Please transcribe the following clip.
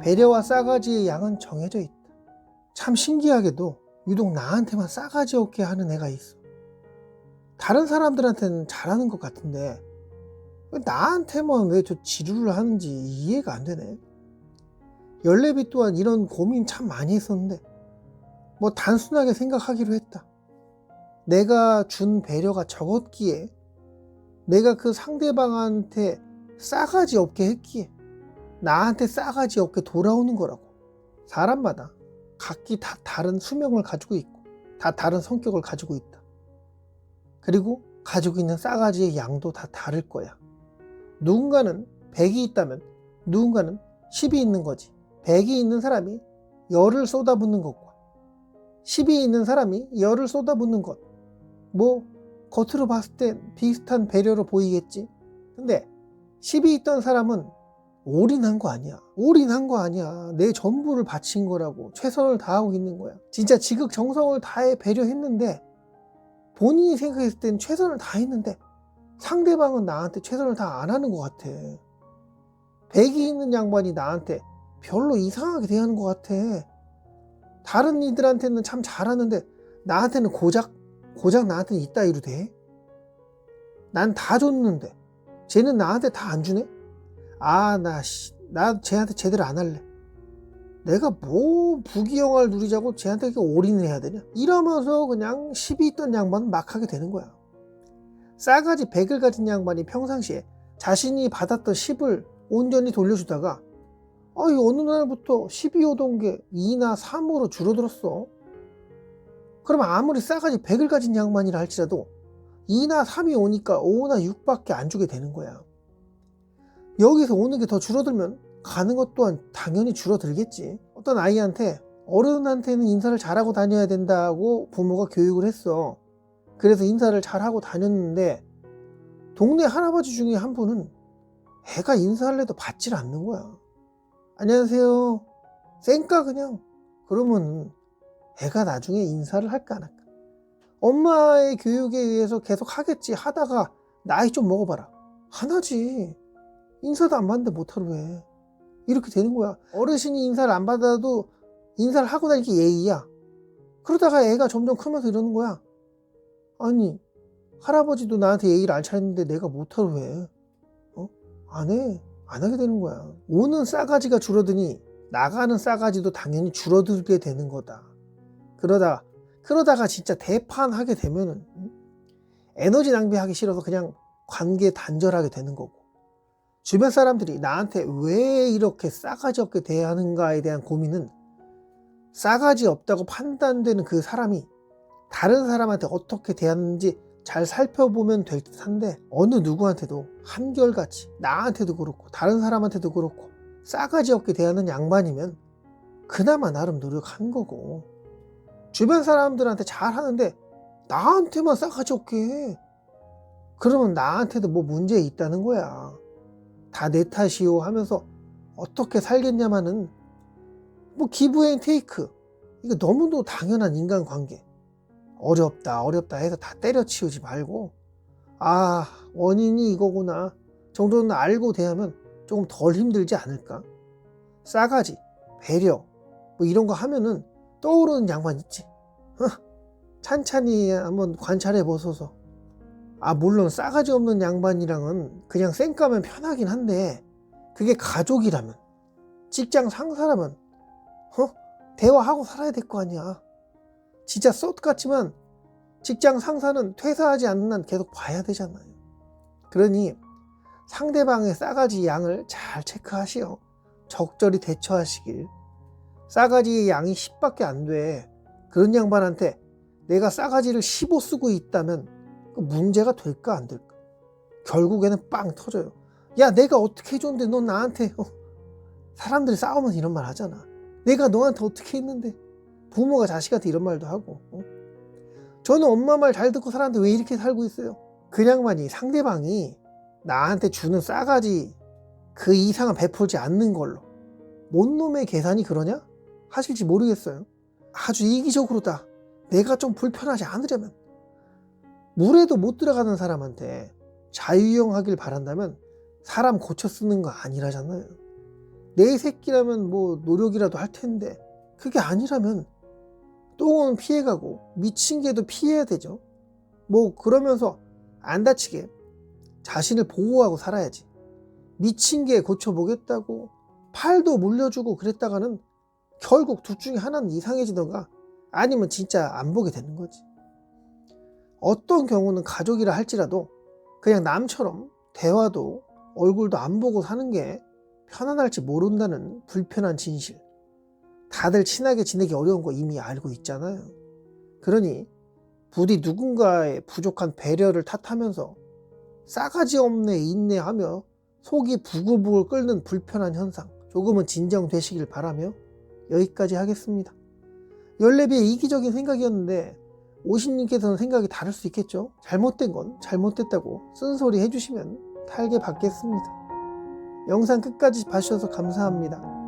배려와 싸가지의 양은 정해져 있다. 참 신기하게도 유독 나한테만 싸가지 없게 하는 애가 있어. 다른 사람들한테는 잘하는 것 같은데 나한테만 왜 저 지루를 하는지 이해가 안 되네. 열내비 또한 이런 고민 참 많이 했었는데 뭐 단순하게 생각하기로 했다. 내가 준 배려가 적었기에, 내가 그 상대방한테 싸가지 없게 했기에 나한테 싸가지 없게 돌아오는 거라고. 사람마다 각기 다 다른 수명을 가지고 있고 다 다른 성격을 가지고 있다. 그리고 가지고 있는 싸가지의 양도 다 다를 거야. 누군가는 100이 있다면 누군가는 10이 있는 거지. 100이 있는 사람이 열을 쏟아붓는 것과 10이 있는 사람이 열을 쏟아붓는 것, 뭐 겉으로 봤을 땐 비슷한 배려로 보이겠지. 근데 10이 있던 사람은 올인한 거 아니야. 올인한 거 아니야. 내 전부를 바친 거라고. 최선을 다하고 있는 거야. 진짜 지극정성을 다해 배려했는데, 본인이 생각했을 땐 최선을 다했는데 상대방은 나한테 최선을 다 안 하는 것 같아. 100이 있는 양반이 나한테 별로 이상하게 대하는 것 같아. 다른 이들한테는 참 잘하는데 나한테는 고작 나한테는 이따위로 돼. 난 다 줬는데 쟤는 나한테 다 안 주네. 나 쟤한테 제대로 안 할래. 내가 뭐 부귀영화를 누리자고 쟤한테 이렇게 올인을 해야 되냐. 이러면서 그냥 10이 있던 양반은 막 하게 되는 거야. 싸가지 100을 가진 양반이 평상시에 자신이 받았던 10을 온전히 돌려주다가 어느 날부터 10이 오던 게 2나 3으로 줄어들었어. 그럼 아무리 싸가지 100을 가진 양반이라 할지라도 2나 3이 오니까 5나 6밖에 안 주게 되는 거야. 여기서 오는 게 더 줄어들면 가는 것 또한 당연히 줄어들겠지. 어떤 아이한테 어른한테는 인사를 잘하고 다녀야 된다고 부모가 교육을 했어. 그래서 인사를 잘하고 다녔는데 동네 할아버지 중에 한 분은 애가 인사를 해도 받질 않는 거야. 안녕하세요. 쌩까 그냥. 그러면 애가 나중에 인사를 할까 안 할까? 엄마의 교육에 의해서 계속 하겠지. 하다가 나이 좀 먹어봐라. 안 하지. 인사도 안 받는데 못하러 해. 이렇게 되는 거야. 어르신이 인사를 안 받아도 인사를 하고 다니기 예의야. 그러다가 애가 점점 크면서 이러는 거야. 아니, 할아버지도 나한테 예의를 안 차렸는데 내가 못하러 해. 안 해. 안 하게 되는 거야. 오는 싸가지가 줄어드니 나가는 싸가지도 당연히 줄어들게 되는 거다. 그러다가 진짜 대판하게 되면은 에너지 낭비하기 싫어서 그냥 관계 단절하게 되는 거고, 주변 사람들이 나한테 왜 이렇게 싸가지 없게 대하는가에 대한 고민은 싸가지 없다고 판단되는 그 사람이 다른 사람한테 어떻게 대하는지 잘 살펴보면 될 듯한데, 어느 누구한테도 한결같이 나한테도 그렇고 다른 사람한테도 그렇고 싸가지 없게 대하는 양반이면 그나마 나름 노력한 거고, 주변 사람들한테 잘하는데 나한테만 싸가지 없게 해. 그러면 나한테도 뭐 문제 있다는 거야. 다 내 탓이요 하면서 어떻게 살겠냐마는 뭐 기브 앤 테이크, 이거 너무도 당연한 인간관계. 어렵다 해서 다 때려치우지 말고 원인이 이거구나 정도는 알고 대하면 조금 덜 힘들지 않을까. 싸가지, 배려 뭐 이런 거 하면은 떠오르는 양반 있지. 찬찬히 한번 관찰해 보소서. 물론 싸가지 없는 양반이랑은 그냥 쌩까면 편하긴 한데, 그게 가족이라면, 직장 상사라면 대화하고 살아야 될 거 아니야. 진짜 쏟 같지만 직장 상사는 퇴사하지 않는 한 계속 봐야 되잖아요. 그러니 상대방의 싸가지 양을 잘 체크하시오. 적절히 대처하시길. 싸가지의 양이 10밖에 안 돼. 그런 양반한테 내가 싸가지를 15 쓰고 있다면 그 문제가 될까 안 될까? 결국에는 빵 터져요. 야, 내가 어떻게 해줬는데 넌 나한테 사람들이 싸우면 이런 말 하잖아. 내가 너한테 어떻게 했는데. 부모가 자식한테 이런 말도 하고. 저는 엄마 말 잘 듣고 살았는데 왜 이렇게 살고 있어요? 그 양반이 상대방이 나한테 주는 싸가지 그 이상은 베풀지 않는 걸로 뭔 놈의 계산이 그러냐? 하실지 모르겠어요. 아주 이기적으로다. 내가 좀 불편하지 않으려면. 물에도 못 들어가는 사람한테 자유형하길 바란다면 사람 고쳐 쓰는 거 아니라잖아요. 내 새끼라면 뭐 노력이라도 할 텐데 그게 아니라면 똥은 피해가고 미친 개도 피해야 되죠. 뭐 그러면서 안 다치게 자신을 보호하고 살아야지. 미친 개 고쳐보겠다고 팔도 물려주고 그랬다가는 결국 둘 중에 하나는 이상해지던가 아니면 진짜 안 보게 되는 거지. 어떤 경우는 가족이라 할지라도 그냥 남처럼 대화도 얼굴도 안 보고 사는 게 편안할지 모른다는 불편한 진실. 다들 친하게 지내기 어려운 거 이미 알고 있잖아요. 그러니 부디 누군가의 부족한 배려를 탓하면서 싸가지 없네 인내하며 속이 부글부글 끓는 불편한 현상 조금은 진정되시길 바라며 여기까지 하겠습니다. 열레비의 이기적인 생각이었는데 오신님께서는 생각이 다를 수 있겠죠. 잘못된 건 잘못됐다고 쓴소리 해주시면 탈게 받겠습니다. 영상 끝까지 봐주셔서 감사합니다.